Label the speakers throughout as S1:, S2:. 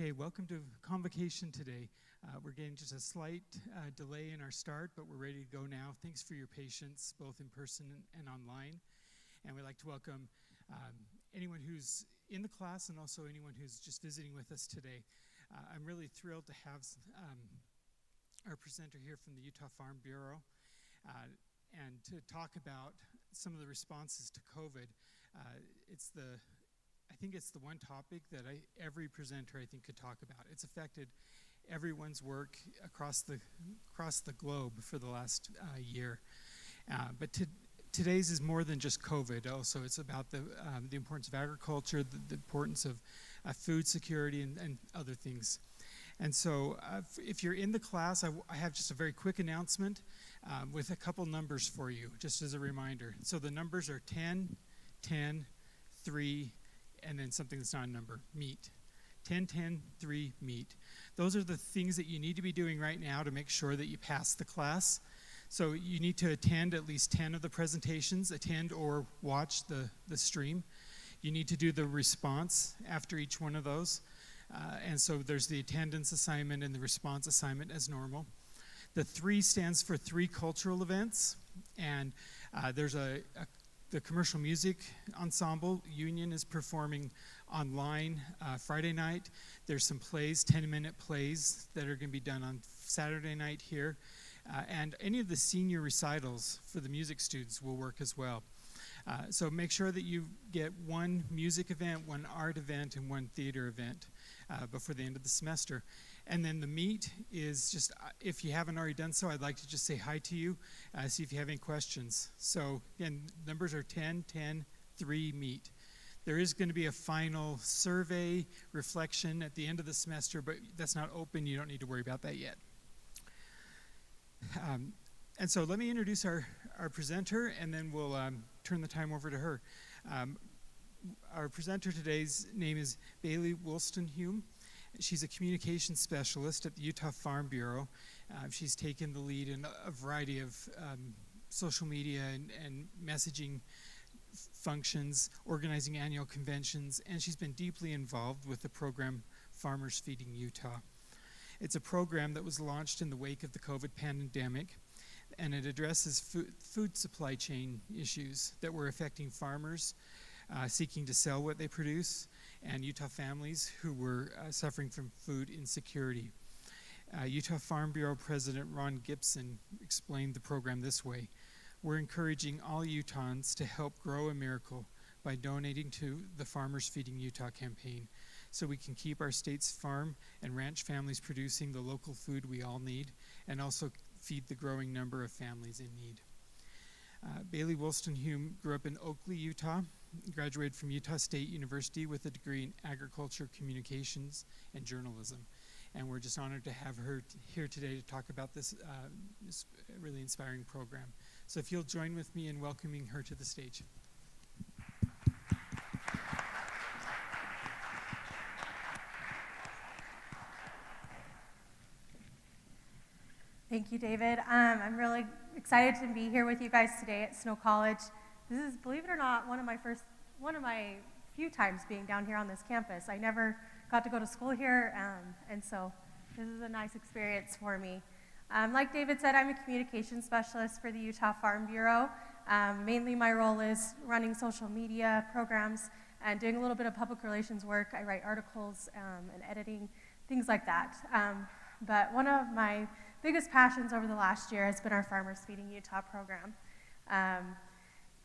S1: Okay, welcome to Convocation today. We're getting just a slight delay in our start, but we're ready to go now. Thanks for your patience, both in person and online. And we'd like to welcome anyone who's in the class and also anyone who's just visiting with us today. I'm really thrilled to have our presenter here from the Utah Farm Bureau and to talk about some of the responses to COVID. I think it's the one topic that every presenter I think could talk about. It's affected everyone's work across the globe for the last year. But today's is more than just COVID. Also, it's about the importance of agriculture, the importance of food security, and other things. And so if you're in the class, I have just a very quick announcement with a couple numbers for you, just as a reminder. So the numbers are 10, 10, 3, and then something that's not a number, meet. 10, 10, 3, meet. Those are the things that you need to be doing right now to make sure that you pass the class. So you need to attend at least 10 of the presentations, attend or watch the stream. You need to do the response after each one of those. And so there's the attendance assignment and the response assignment as normal. The 3 stands for 3 cultural events, and there's the Commercial Music Ensemble Union is performing online Friday night. There's some plays, 10-minute plays that are going to be done on Saturday night here. And any of the senior recitals for the music students will work as well. So make sure that you get one music event, one art event, and one theater event before the end of the semester. And then the meet is just, if you haven't already done so, I'd like to just say hi to you, see if you have any questions. So again, numbers are 10, 10, 3, meet. There is going to be a final survey reflection at the end of the semester, but that's not open. You don't need to worry about that yet. And so let me introduce our presenter, and then we'll turn the time over to her. Our presenter today's name is Bailee Woolstenhulme. She's a communications specialist at the Utah Farm Bureau. She's taken the lead in a variety of social media and messaging functions, organizing annual conventions, and she's been deeply involved with the program Farmers Feeding Utah. It's a program that was launched in the wake of the COVID pandemic, and it addresses food supply chain issues that were affecting farmers seeking to sell what they produce, and Utah families who were suffering from food insecurity. Utah Farm Bureau President Ron Gibson explained the program this way: "We're encouraging all Utahns to help grow a miracle by donating to the Farmers Feeding Utah campaign, so we can keep our state's farm and ranch families producing the local food we all need, and also feed the growing number of families in need." Bailee Woolstenhulme grew up in Oakley, Utah, graduated from Utah State University with a degree in agriculture, communications, and journalism. And we're just honored to have her here today to talk about this really inspiring program. So if you'll join with me in welcoming her to the stage.
S2: Thank you, David. I'm really excited to be here with you guys today at Snow College. This is, believe it or not, one of my few times being down here on this campus. I never got to go to school here, and so this is a nice experience for me. Like David said, I'm a communications specialist for the Utah Farm Bureau. Mainly my role is running social media programs and doing a little bit of public relations work. I write articles and editing, things like that. But one of my biggest passions over the last year has been our Farmers Feeding Utah program.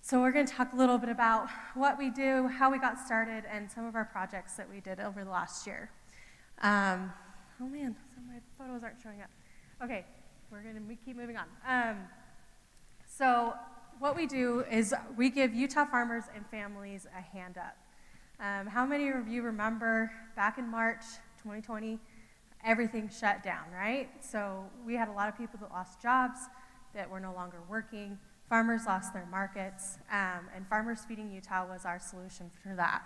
S2: So we're going to talk a little bit about what we do, how we got started, and some of our projects that we did over the last year. Oh man, some of my photos aren't showing up. Okay, we're going to keep moving on. So what we do is we give Utah farmers and families a hand up. How many of you remember back in March 2020, everything shut down, right? So we had a lot of people that lost jobs, that were no longer working. Farmers lost their markets, and Farmers Feeding Utah was our solution for that.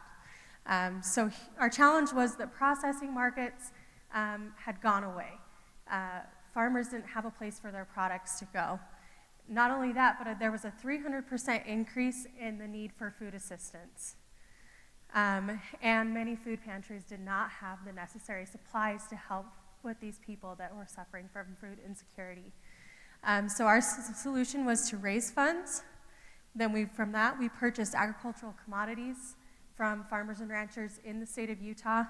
S2: So our challenge was that processing markets had gone away. Farmers didn't have a place for their products to go. Not only that, but there was a 300% increase in the need for food assistance. And many food pantries did not have the necessary supplies to help with these people that were suffering from food insecurity. So our solution was to raise funds. Then from that, we purchased agricultural commodities from farmers and ranchers in the state of Utah.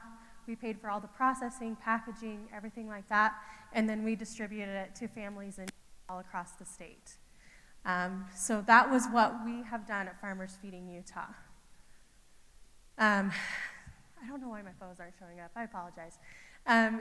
S2: We paid for all the processing, packaging, everything like that, and then we distributed it to families all across the state. So that was what we have done at Farmers Feeding Utah. I don't know why my photos aren't showing up. I apologize.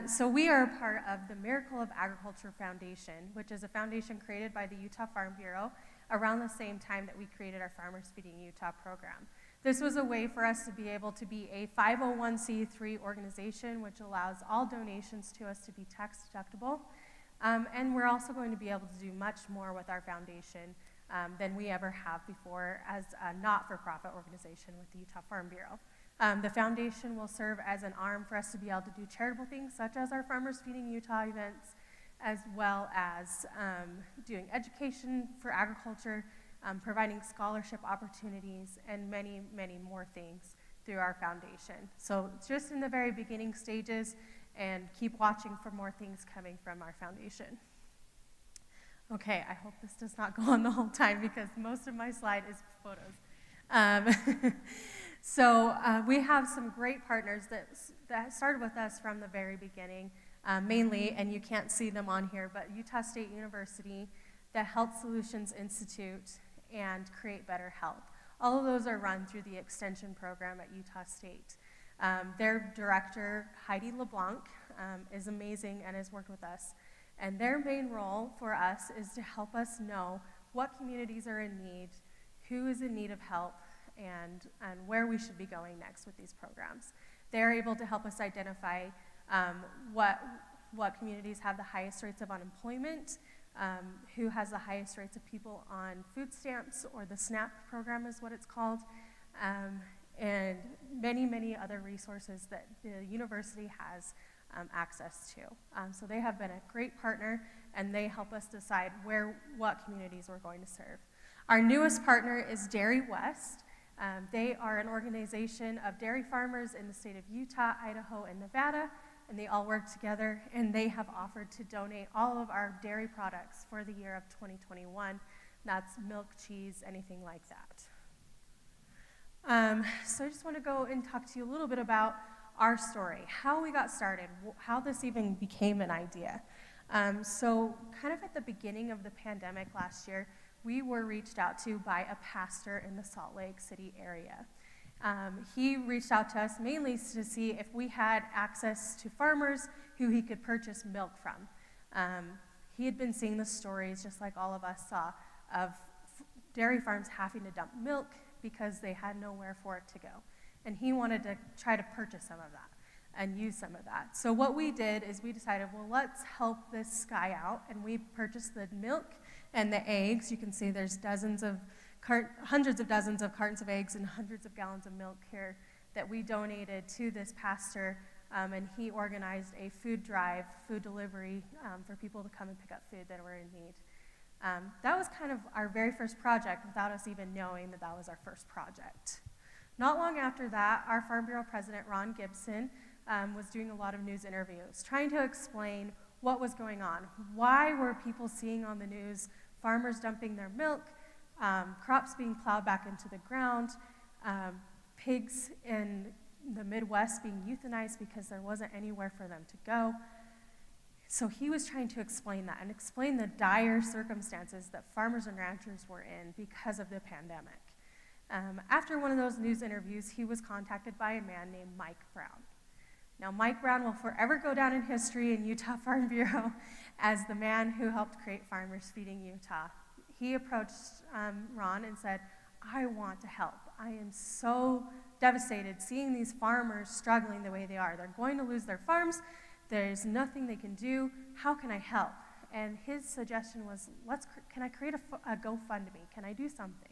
S2: So we are a part of the Miracle of Agriculture Foundation, which is a foundation created by the Utah Farm Bureau around the same time that we created our Farmers Feeding Utah program. This was a way for us to be able to be a 501c3 organization, which allows all donations to us to be tax deductible. And we're also going to be able to do much more with our foundation than we ever have before as a not-for-profit organization with the Utah Farm Bureau. The foundation will serve as an arm for us to be able to do charitable things such as our Farmers Feeding Utah events, as well as doing education for agriculture, providing scholarship opportunities, and many, many more things through our foundation. So it's just in the very beginning stages, and keep watching for more things coming from our foundation. Okay, I hope this does not go on the whole time because most of my slide is photos. So we have some great partners that started with us from the very beginning, mainly, and you can't see them on here, but Utah State University, the Health Solutions Institute, and Create Better Health. All of those are run through the extension program at Utah State. Their director, Heidi LeBlanc, is amazing and has worked with us. And their main role for us is to help us know what communities are in need, who is in need of help, and where we should be going next with these programs. They're able to help us identify what communities have the highest rates of unemployment, who has the highest rates of people on food stamps, or the SNAP program is what it's called, and many, many other resources that the university has access to. So they have been a great partner, and they help us decide what communities we're going to serve. Our newest partner is Dairy West. They are an organization of dairy farmers in the state of Utah, Idaho, and Nevada, and they all work together, and they have offered to donate all of our dairy products for the year of 2021. That's milk, cheese, anything like that. So I just want to go and talk to you a little bit about our story, how we got started, how this even became an idea. So kind of at the beginning of the pandemic last year, we were reached out to by a pastor in the Salt Lake City area. He reached out to us mainly to see if we had access to farmers who he could purchase milk from. He had been seeing the stories, just like all of us saw, of dairy farms having to dump milk because they had nowhere for it to go. And he wanted to try to purchase some of that and use some of that. So what we did is we decided, well, let's help this guy out, and we purchased the milk and the eggs. You can see there's hundreds of dozens of cartons of eggs and hundreds of gallons of milk here that we donated to this pastor, and he organized a food drive, food delivery for people to come and pick up food that were in need. That was kind of our very first project without us even knowing that that was our first project. Not long after that, our Farm Bureau President, Ron Gibson, was doing a lot of news interviews, trying to explain what was going on. Why were people seeing on the news farmers dumping their milk, crops being plowed back into the ground, pigs in the Midwest being euthanized because there wasn't anywhere for them to go? So he was trying to explain that and explain the dire circumstances that farmers and ranchers were in because of the pandemic. After one of those news interviews, he was contacted by a man named Mike Brown. Now, Mike Brown will forever go down in history in Utah Farm Bureau as the man who helped create Farmers Feeding Utah. He approached Ron and said, I want to help. I am so devastated seeing these farmers struggling the way they are. They're going to lose their farms. There's nothing they can do. How can I help? And his suggestion was, can I create a GoFundMe? Can I do something?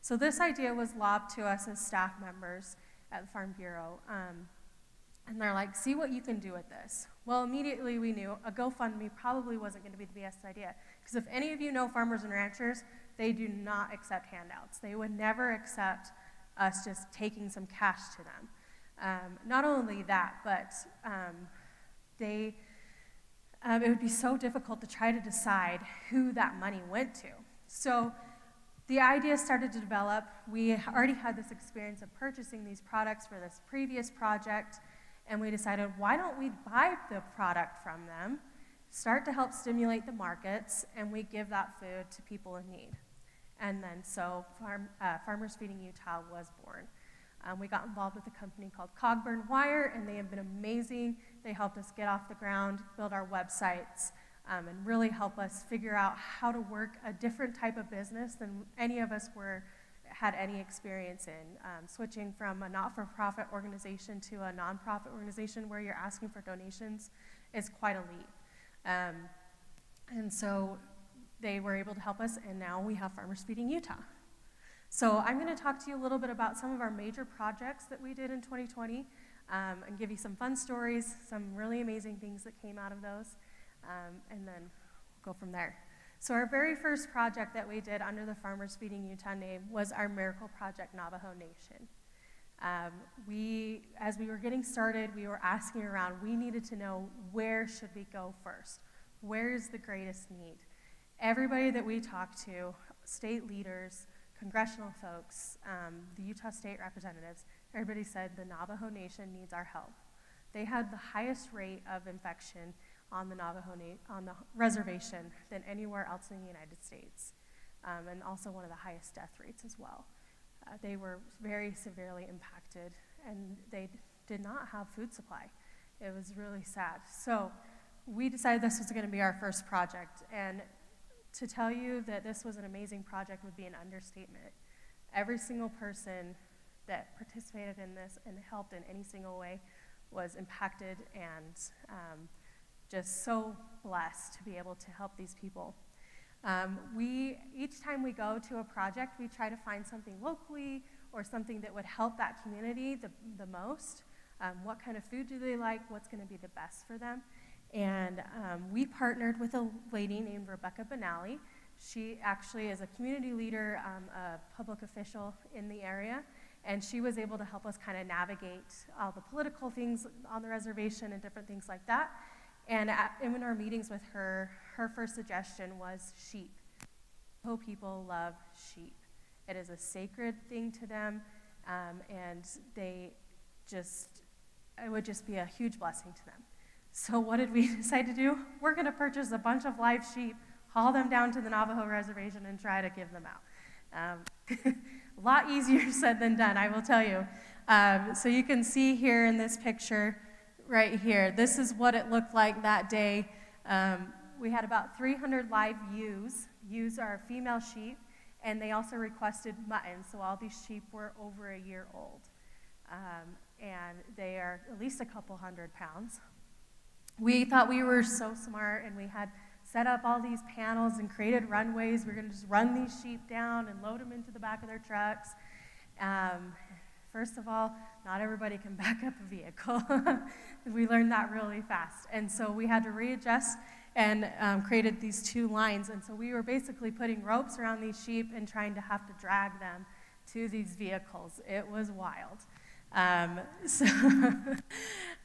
S2: So this idea was lobbed to us as staff members at the Farm Bureau. And they're like, see what you can do with this. Well, immediately we knew a GoFundMe probably wasn't going to be the best idea. Because if any of you know farmers and ranchers, they do not accept handouts. They would never accept us just taking some cash to them. Not only that, but it would be so difficult to try to decide who that money went to. So the idea started to develop. We already had this experience of purchasing these products for this previous project, and we decided, why don't we buy the product from them, start to help stimulate the markets, and we give that food to people in need. And then so Farmers Feeding Utah was born. We got involved with a company called Cogburn Wire, and they have been amazing. They helped us get off the ground, build our websites, and really help us figure out how to work a different type of business than any of us had any experience in. Switching from a not-for-profit organization to a nonprofit organization where you're asking for donations is quite a leap. And so they were able to help us, and now we have Farmers Feeding Utah. So I'm going to talk to you a little bit about some of our major projects that we did in 2020, and give you some fun stories, some really amazing things that came out of those, and then go from there. So our very first project that we did under the Farmers Feeding Utah name was our Miracle Project Navajo Nation. As we were getting started, we were asking around, we needed to know, where should we go first? Where is the greatest need? Everybody that we talked to, state leaders, congressional folks, the Utah state representatives, everybody said the Navajo Nation needs our help. They had the highest rate of infection on the on the reservation than anywhere else in the United States, and also one of the highest death rates as well. They were very severely impacted, and they did not have food supply. It was really sad. So we decided this was going to be our first project, and to tell you that this was an amazing project would be an understatement. Every single person that participated in this and helped in any single way was impacted, and just so blessed to be able to help these people. Each time we go to a project, we try to find something locally or something that would help that community the most. What kind of food do they like? What's going to be the best for them? And we partnered with a lady named Rebecca Bailee. She actually is a community leader, a public official in the area, and she was able to help us kind of navigate all the political things on the reservation and different things like that. And in our meetings with her, her first suggestion was sheep. Navajo people love sheep. It is a sacred thing to them, and it would just be a huge blessing to them. So what did we decide to do? We're going to purchase a bunch of live sheep, haul them down to the Navajo reservation, and try to give them out. A lot easier said than done, I will tell you. So you can see here in this picture right here, this is what it looked like that day. We had about 300 live ewes. Ewes are female sheep, and they also requested mutton, so all these sheep were over a year old. And they are at least a couple hundred pounds. We thought we were so smart, and we had set up all these panels and created runways. We were going to just run these sheep down and load them into the back of their trucks. First of all, not everybody can back up a vehicle. We learned that really fast. And so we had to readjust and created these two lines. And so we were basically putting ropes around these sheep and trying to have to drag them to these vehicles. It was wild. And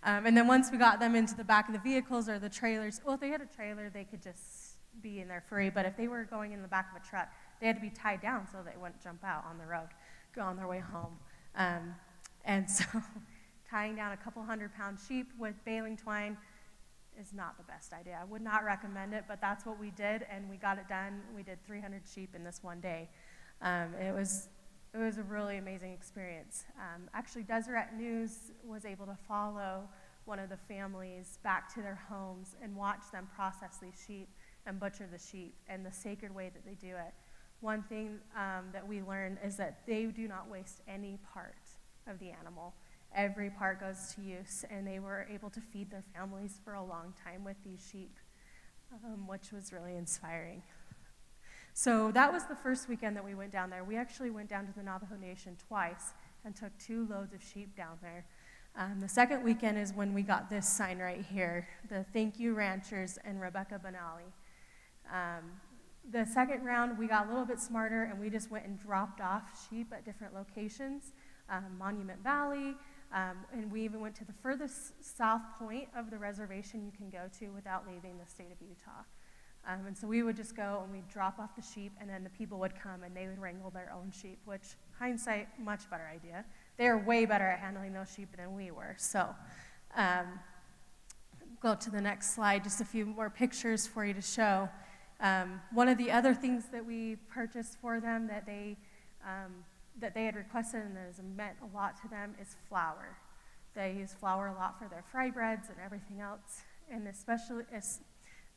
S2: then once we got them into the back of the vehicles or the trailers, well, if they had a trailer, they could just be in there free, but if they were going in the back of a truck, they had to be tied down so they wouldn't jump out on the road, go on their way home. And so tying down a couple 100-pound sheep with baling twine is not the best idea. I would not recommend it, but that's what we did, and we got it done. We did 300 sheep in this one day. It was a really amazing experience. Actually, Deseret News was able to follow one of the families back to their homes and watch them process these sheep and butcher the sheep and the sacred way that they do it. One thing that we learned is that they do not waste any part of the animal. Every part goes to use, and they were able to feed their families for a long time with these sheep, which was really inspiring. So that was the first weekend that we went down there. We actually went down to the Navajo Nation twice and took 2 loads of sheep down there. The second weekend is when we got this sign right here, the Thank You Ranchers and Rebecca Bailee. The second round, we got a little bit smarter, and we just went and dropped off sheep at different locations. Monument Valley, and we even went to the furthest south point of the reservation you can go to without leaving the state of Utah. And so we would just go and we'd drop off the sheep, and then the people would come and they would wrangle their own sheep, which, hindsight, much better idea. They are way better at handling those sheep than we were. So go to the next slide, just a few more pictures for you to show. One of the other things that we purchased for them that they had requested and that has meant a lot to them is flour. They use flour a lot for their fry breads and everything else, and especially,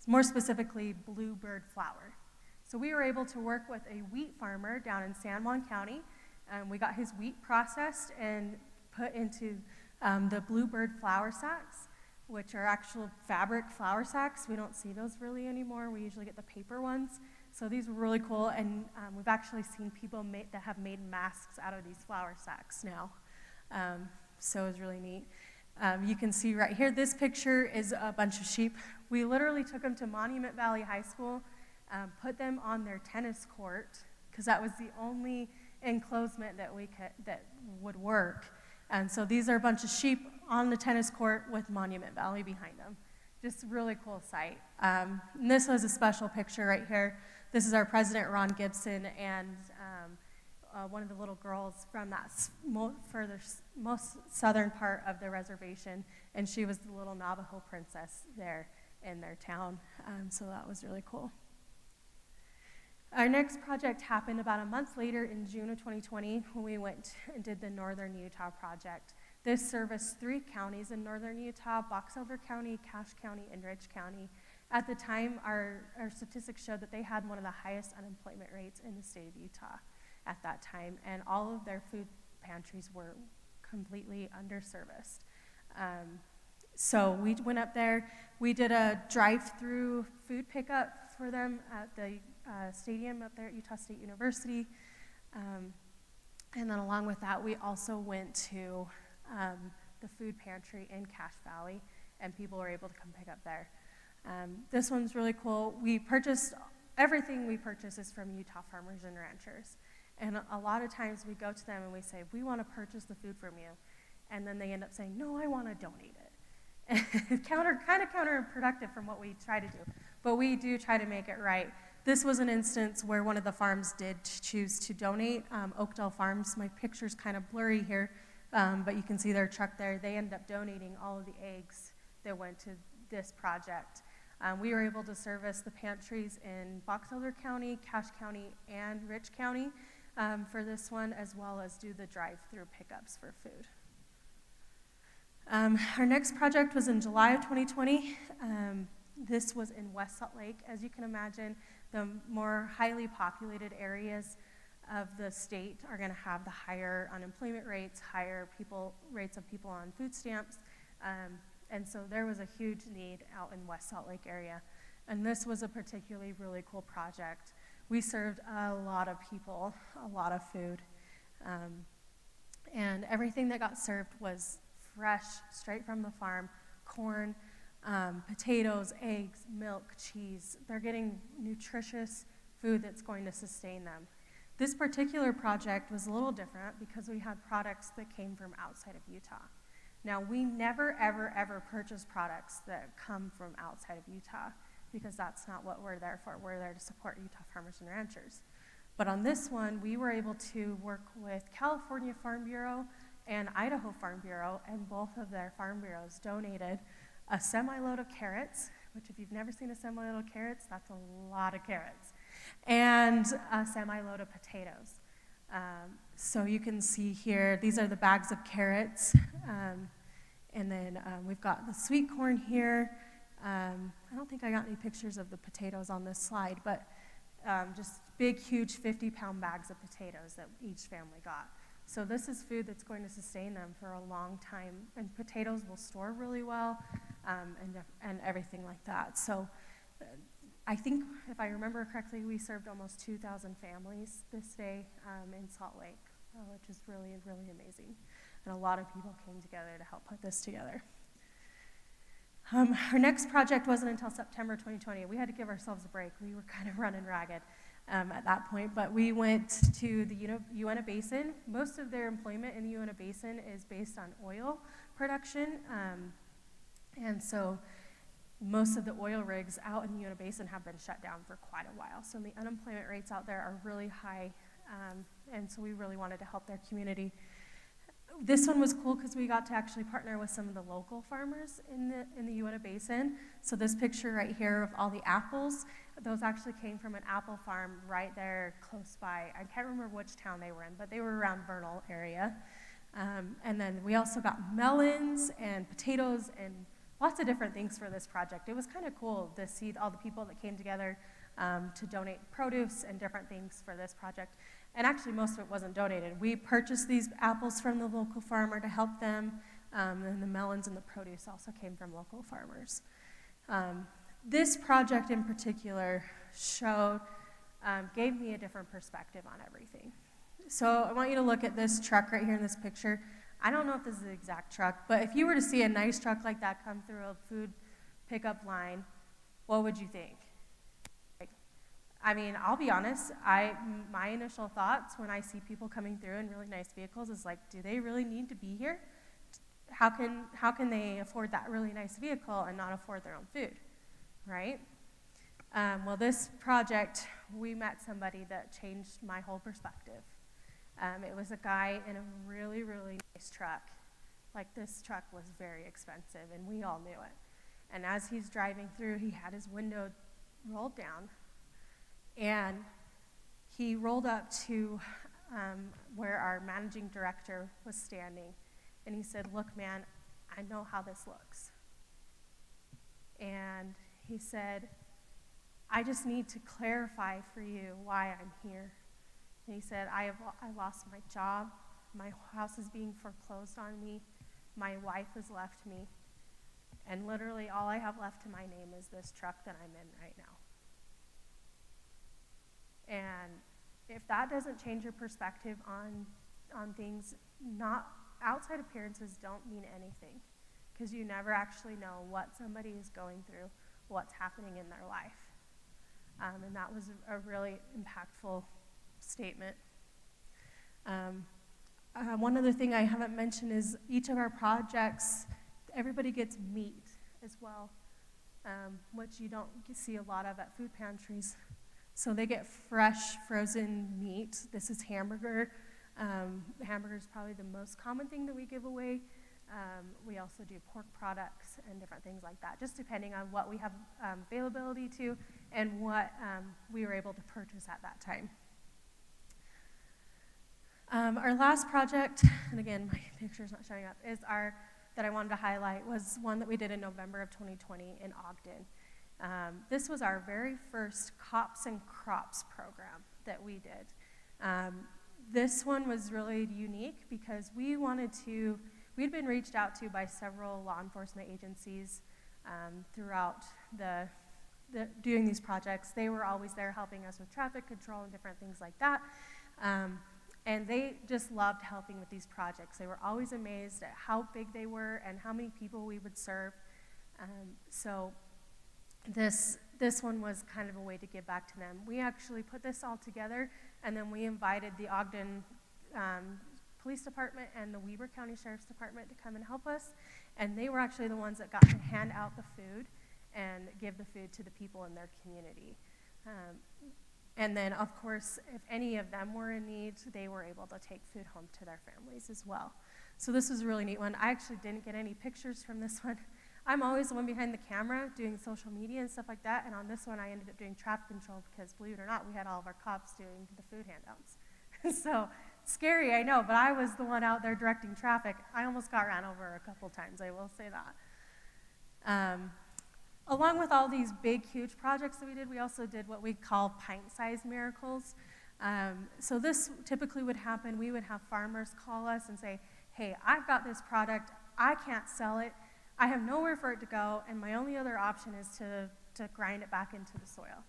S2: more specifically, bluebird flour. So we were able to work with a wheat farmer down in San Juan County. We got his wheat processed and put into the bluebird flour sacks, which are actual fabric flour sacks. We don't see those really anymore. We usually get the paper ones. So these were really cool, and we've actually seen people that have made masks out of these flour sacks now. So it was really neat. You can see right here, this picture is a bunch of sheep. We literally took them to Monument Valley High School, put them on their tennis court, because that was the only enclosement that would work. And so these are a bunch of sheep on the tennis court with Monument Valley behind them. Just a really cool sight. And this was a special picture right here. This is our president, Ron Gibson, and one of the little girls from that most southern part of the reservation, and she was the little Navajo princess there in their town. So that was really cool. Our next project happened about a month later in June of 2020 when we went and did the Northern Utah project. This serviced 3 counties in Northern Utah: Box Elder County, Cache County, and Rich County. At the time, our statistics showed that they had one of the highest unemployment rates in the state of Utah at that time, and all of their food pantries were completely underserviced. So we went up there. We did a drive-through food pickup for them at the stadium up there at Utah State University. And then along with that, we also went to the food pantry in Cache Valley, and people were able to come pick up there. This one's really cool. Everything we purchase is from Utah farmers and ranchers. And a lot of times we go to them and we say, we want to purchase the food from you. And then they end up saying, no, I want to donate it. kind of counterproductive from what we try to do. But we do try to make it right. This was an instance where one of the farms did choose to donate, Oakdale Farms. My picture's kind of blurry here, but you can see their truck there. They ended up donating all of the eggs that went to this project. We were able to service the pantries in Box Elder County, Cache County, and Rich County for this one, as well as do the drive-through pickups for food. Our next project was in July of 2020. This was in West Salt Lake. As you can imagine, the more highly populated areas of the state are going to have the higher unemployment rates, higher rates of people on food stamps. And so there was a huge need out in West Salt Lake area. And this was a particularly really cool project. We served a lot of people, a lot of food. And everything that got served was fresh, straight from the farm: corn, potatoes, eggs, milk, cheese. They're getting nutritious food that's going to sustain them. This particular project was a little different because we had products that came from outside of Utah. Now, we never, ever, ever purchase products that come from outside of Utah because that's not what we're there for. We're there to support Utah farmers and ranchers. But on this one, we were able to work with California Farm Bureau and Idaho Farm Bureau, and both of their farm bureaus donated a semi-load of carrots, which if you've never seen a semi-load of carrots, that's a lot of carrots, and a semi-load of potatoes. So you can see here, these are the bags of carrots, and then we've got the sweet corn here. I don't think I got any pictures of the potatoes on this slide, but just big, huge 50-pound bags of potatoes that each family got. So this is food that's going to sustain them for a long time, and potatoes will store really well, and everything like that. So I think, if I remember correctly, we served almost 2,000 families this day in Salt Lake, which is really, really amazing. And a lot of people came together to help put this together. Our next project wasn't until September 2020. We had to give ourselves a break. We were kind of running ragged. at that point, but we went to the Uinta Basin. Most of their employment in the Uinta Basin is based on oil production, and so most of the oil rigs out in the Uinta Basin have been shut down for quite a while. So the unemployment rates out there are really high, and so we really wanted to help their community. This one was cool because we got to actually partner with some of the local farmers in the Uinta Basin. So this picture right here of all the apples, those actually came from an apple farm right there close by. I can't remember which town they were in, but they were around Vernal area. And then we also got melons and potatoes and lots of different things for this project. It was kind of cool to see all the people that came together to donate produce and different things for this project. And actually, most of it wasn't donated. We purchased these apples from the local farmer to help them, and the melons and the produce also came from local farmers. This project in particular gave me a different perspective on everything. So I want you to look at this truck right here in this picture. I don't know if this is the exact truck, but if you were to see a nice truck like that come through a food pickup line, what would you think? I mean, I'll be honest, my initial thoughts when I see people coming through in really nice vehicles is like, do they really need to be here? How can they afford that really nice vehicle and not afford their own food, right? Well, this project, we met somebody that changed my whole perspective. It was a guy in a really, really nice truck. Like, this truck was very expensive, and we all knew it. And as he's driving through, he had his window rolled down, and he rolled up to where our managing director was standing, and he said, "Look, man, I know how this looks." And he said, "I just need to clarify for you why I'm here." And he said, I lost my job, my house is being foreclosed on me, my wife has left me, and literally all I have left to my name is this truck that I'm in right now. And if that doesn't change your perspective on things, not outside appearances don't mean anything, because you never actually know what somebody is going through, what's happening in their life. And that was a really impactful statement. One other thing I haven't mentioned is each of our projects, everybody gets meat as well, which you don't see a lot of at food pantries. So they get fresh, frozen meat. This is hamburger. Hamburger is probably the most common thing that we give away. We also do pork products and different things like that, just depending on what we have availability to and what we were able to purchase at that time. Our last project, and again, my picture's not showing up, that I wanted to highlight was one that we did in November of 2020 in Ogden. This was our very first Cops and Crops program that we did. This one was really unique because we'd been reached out to by several law enforcement agencies throughout doing these projects. They were always there helping us with traffic control and different things like that. And they just loved helping with these projects. They were always amazed at how big they were and how many people we would serve. So this one was kind of a way to give back to them. We actually put this all together, and then we invited the Ogden Police Department and the Weber County Sheriff's Department to come and help us. And they were actually the ones that got to hand out the food and give the food to the people in their community. And then, of course, if any of them were in need, they were able to take food home to their families as well. So this was a really neat one. I actually didn't get any pictures from this one. I'm always the one behind the camera doing social media and stuff like that, and on this one I ended up doing traffic control because, believe it or not, we had all of our cops doing the food handouts. So, scary, I know, but I was the one out there directing traffic. I almost got ran over a couple times, I will say that. Along with all these big, huge projects that we did, we also did what we call pint-sized miracles. So this typically would happen. We would have farmers call us and say, "Hey, I've got this product. I can't sell it. I have nowhere for it to go, and my only other option is to grind it back into the soil."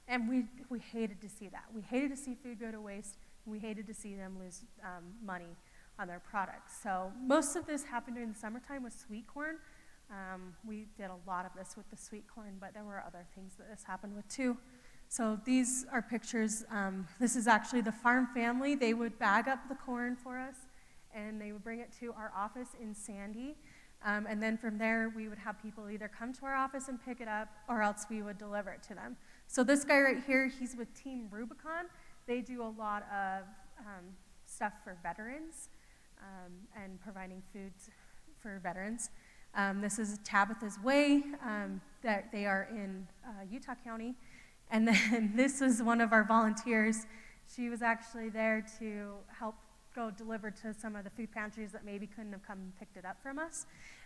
S2: And we hated to see that. We hated to see food go to waste, and we hated to see them lose money on their products. So most of this happened during the summertime with sweet corn. We did a lot of this with the sweet corn, but there were other things that this happened with too. So these are pictures. This is actually the farm family. They would bag up the corn for us, and they would bring it to our office in Sandy. And then from there, we would have people either come to our office and pick it up, or else we would deliver it to them. So this guy right here, he's with Team Rubicon. They do a lot of stuff for veterans and providing food for veterans. This is Tabitha's Way, that they are in Utah County. And then this is one of our volunteers. She was actually there to help go deliver to some of the food pantries that maybe couldn't have come and picked it up from us.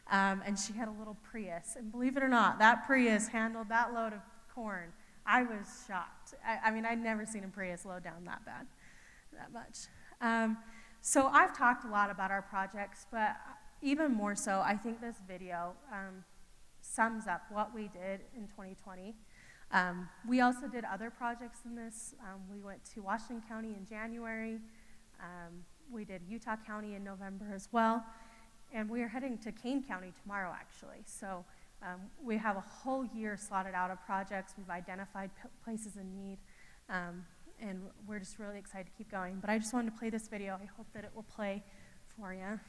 S2: And she had a little Prius. And believe it or not, that Prius handled that load of corn. I was shocked. I mean, I'd never seen a Prius load down that much. So I've talked a lot about our projects, but even more so, I think this video sums up what we did in 2020. We also did other projects in this. We went to Washington County in January. We did Utah County in November as well. And we are heading to Kane County tomorrow, actually. So we have a whole year slotted out of projects. We've identified places in need. And we're just really excited to keep going. But I just wanted to play this video. I hope that it will play for you.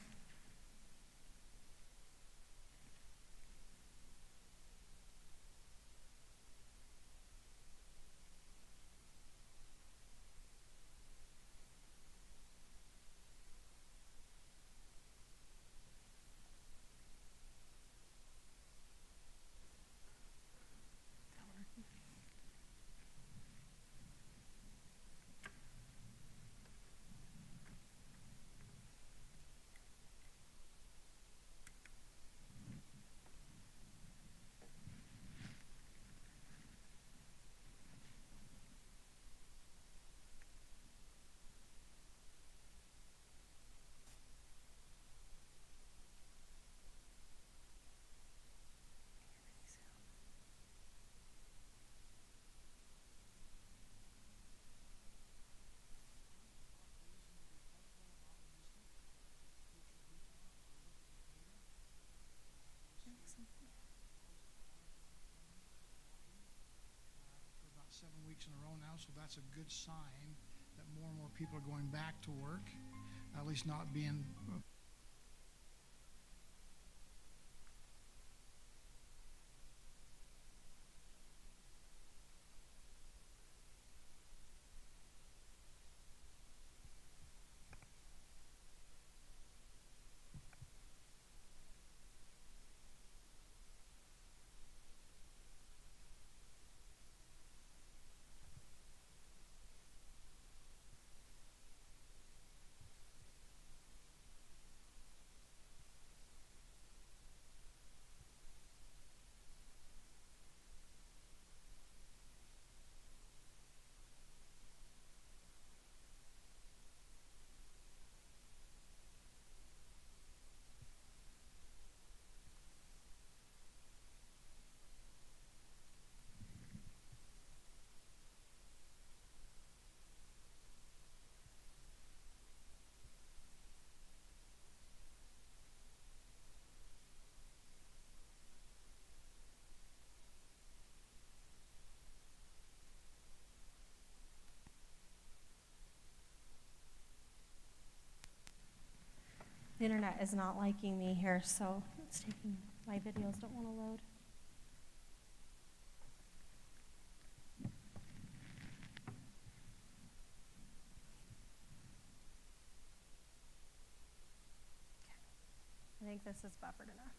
S3: For about 7 weeks in a row now, so that's a good sign that more and more people are going back to work, at least not being
S2: The internet is not liking me here, so it's taking, my videos don't want to load. I think this is buffered enough.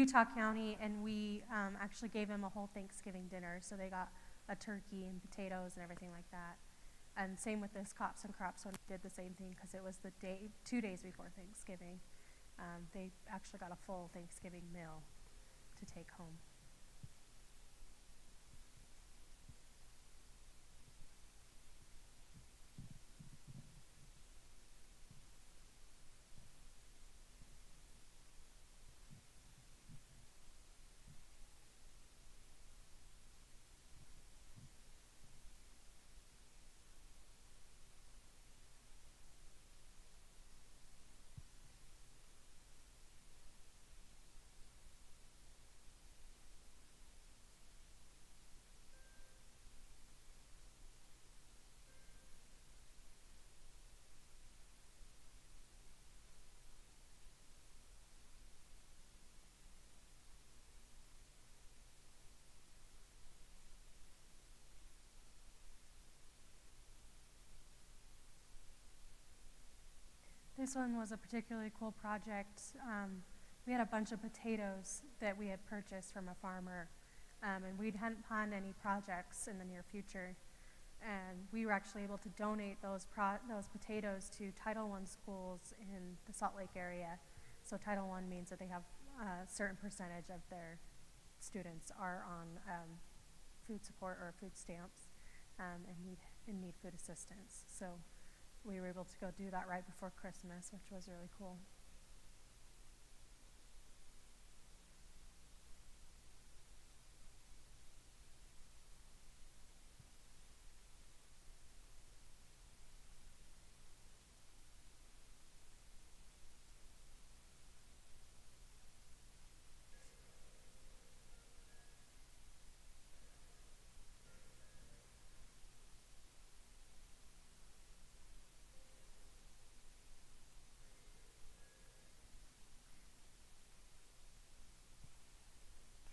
S2: Utah County, and we actually gave them a whole Thanksgiving dinner. So they got a turkey and potatoes and everything like that. And same with this Cops and Crops one, did the same thing because it was the day, 2 days before Thanksgiving. They actually got a full Thanksgiving meal to take home. This one was a particularly cool project. We had a bunch of potatoes that we had purchased from a farmer, and we hadn't planned any projects in the near future. And we were actually able to donate those potatoes to Title I schools in the Salt Lake area. So Title I means that they have a certain percentage of their students are on food support or food stamps and need food assistance. So we were able to go do that right before Christmas, which was really cool.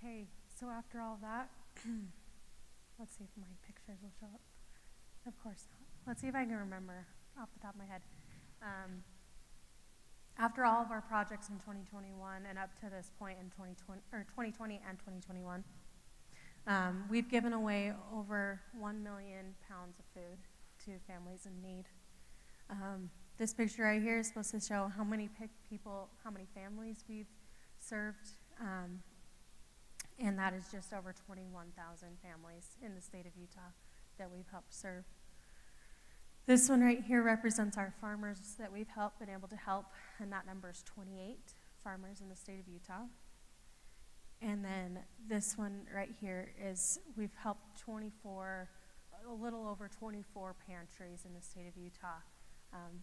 S2: Okay, so after all that, let's see if my pictures will show up. Of course not. Let's see if I can remember off the top of my head. After all of our projects in 2021 and up to this point in 2020 and 2021, we've given away over 1 million pounds of food to families in need. This picture right here is supposed to show how many families we've served. And that is just over 21,000 families in the state of Utah that we've helped serve. This one right here represents our farmers that we've been able to help, and that number is 28 farmers in the state of Utah. And then this one right here is we've helped a little over 24 pantries in the state of Utah,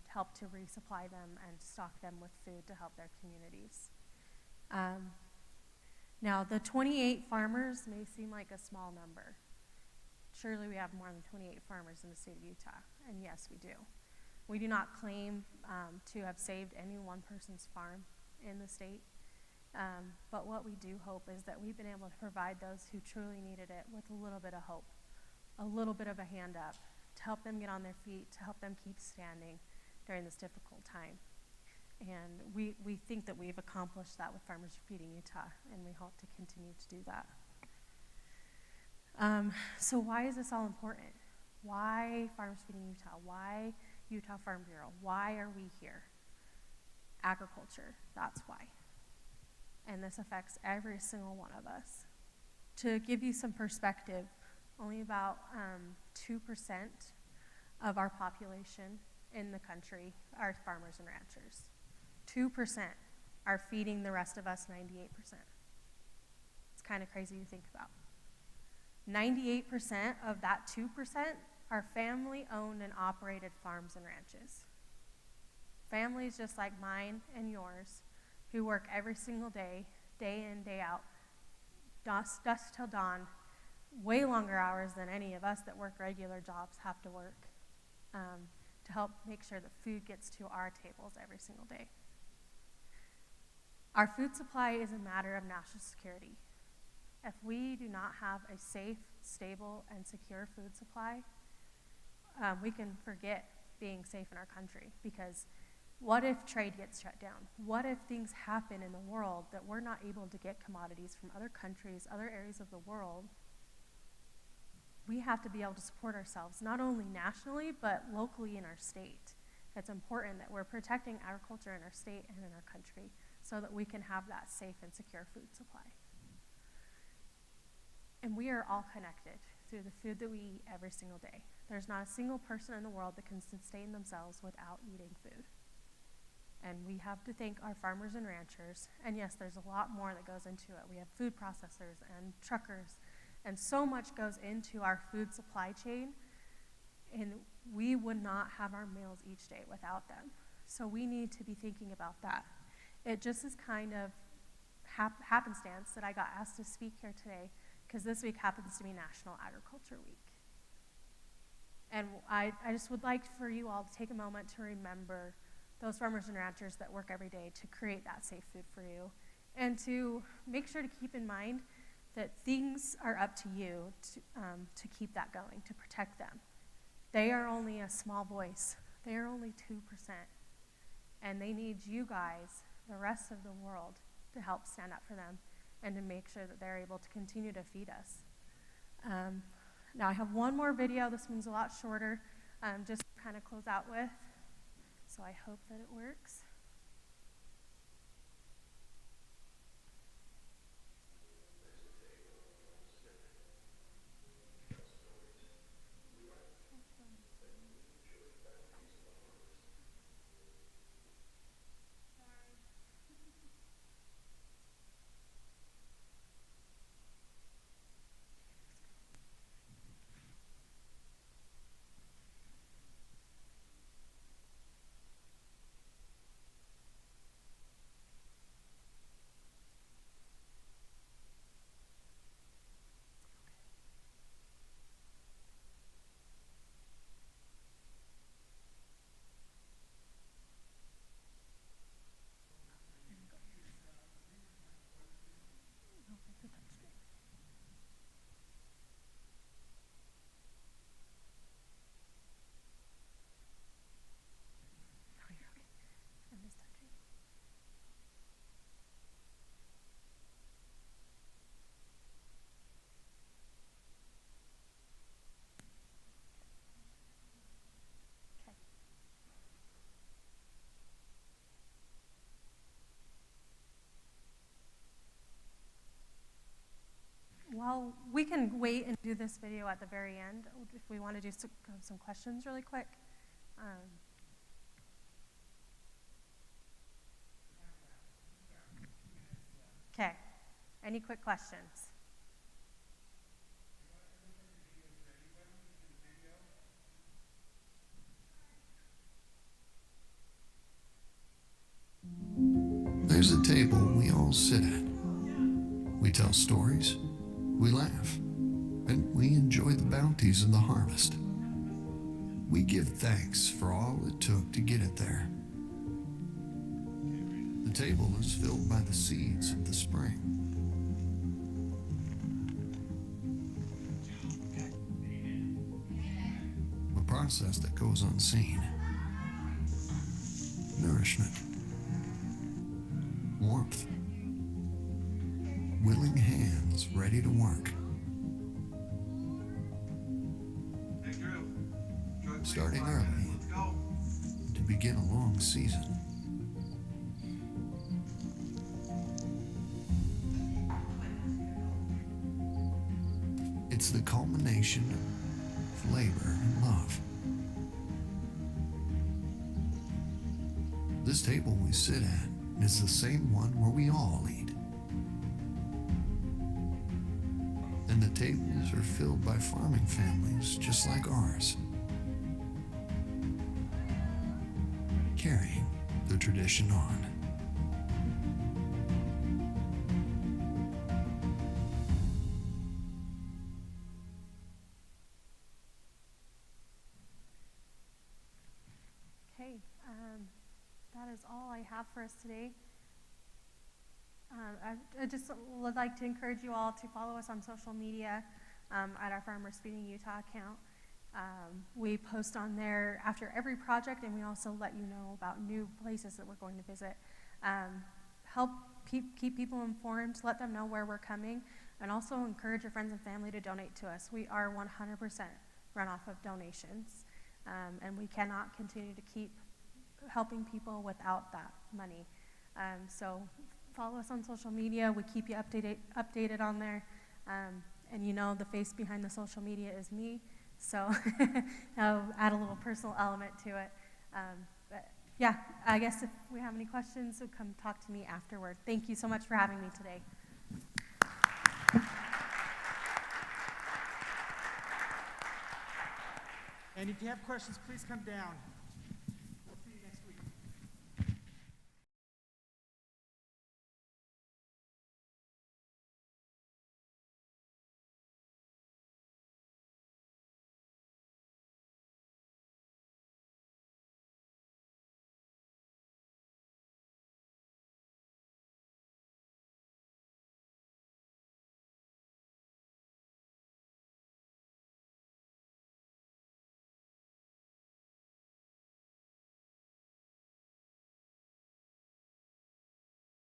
S2: help to resupply them and stock them with food to help their communities. Now, the 28 farmers may seem like a small number. Surely we have more than 28 farmers in the state of Utah, and yes, we do. We do not claim to have saved any one person's farm in the state, but what we do hope is that we've been able to provide those who truly needed it with a little bit of hope, a little bit of a hand up, to help them get on their feet, to help them keep standing during this difficult time. And we think that we've accomplished that with Farmers Feeding Utah, and we hope to continue to do that. So why is this all important? Why Farmers Feeding Utah? Why Utah Farm Bureau? Why are we here? Agriculture, that's why. And this affects every single one of us. To give you some perspective, only about 2% of our population in the country are farmers and ranchers. 2% are feeding the rest of us 98%. It's kind of crazy to think about. 98% of that 2% are family-owned and operated farms and ranches. Families just like mine and yours who work every single day, day in, day out, dusk till dawn, way longer hours than any of us that work regular jobs have to work, to help make sure that food gets to our tables every single day. Our food supply is a matter of national security. If we do not have a safe, stable, and secure food supply, we can forget being safe in our country, because What if trade gets shut down? What if things happen in the world that we're not able to get commodities from other countries, other areas of the world? We have to be able to support ourselves, not only nationally, but locally in our state. It's important that we're protecting agriculture in our state and in our country so that we can have that safe and secure food supply. And we are all connected through the food that we eat every single day. There's not a single person in the world that can sustain themselves without eating food. And we have to thank our farmers and ranchers. And yes, there's a lot more that goes into it. We have food processors and truckers, and so much goes into our food supply chain. And we would not have our meals each day without them. So we need to be thinking about that. It just is kind of happenstance that I got asked to speak here today, because this week happens to be National Agriculture Week. And I just would like for you all to take a moment to remember those farmers and ranchers that work every day to create that safe food for you, and to make sure to keep in mind that things are up to you to keep that going, to protect them. They are only a small voice. They are only 2%. And they need you guys, the rest of the world, to help stand up for them and to make sure that they're able to continue to feed us. Now I have one more video. This one's a lot shorter, just to kind of close out with. So I hope that it works. Well, we can wait and do this video at the very end if we want to do some questions really quick. Okay. Any quick questions?
S4: There's a table we all sit at. We tell stories, we laugh, and we enjoy the bounties of the harvest. We give thanks for all it took to get it there. The table is filled by the seeds of the spring. A process that goes unseen. Nourishment. Warmth. Willing hands ready to work. Starting early to begin a long season. It's the culmination of labor and love. This table we sit at is the same one where we all eat. And the tables are filled by farming families just like ours, carrying the tradition on.
S2: Okay, that is all I have for us today. I just would like to encourage you all to follow us on social media at our Farmers Feeding Utah account. We post on there after every project, and we also let you know about new places that we're going to visit. Help keep people informed, let them know where we're coming, and also encourage your friends and family to donate to us. We are 100% run off of donations, and we cannot continue to keep helping people without that money. So follow us on social media. We keep you updated on there. And you know the face behind the social media is me. So I'll add a little personal element to it. But yeah, I guess if we have any questions, so come talk to me afterward. Thank you so much for having me today.
S1: And if you have questions, please come down.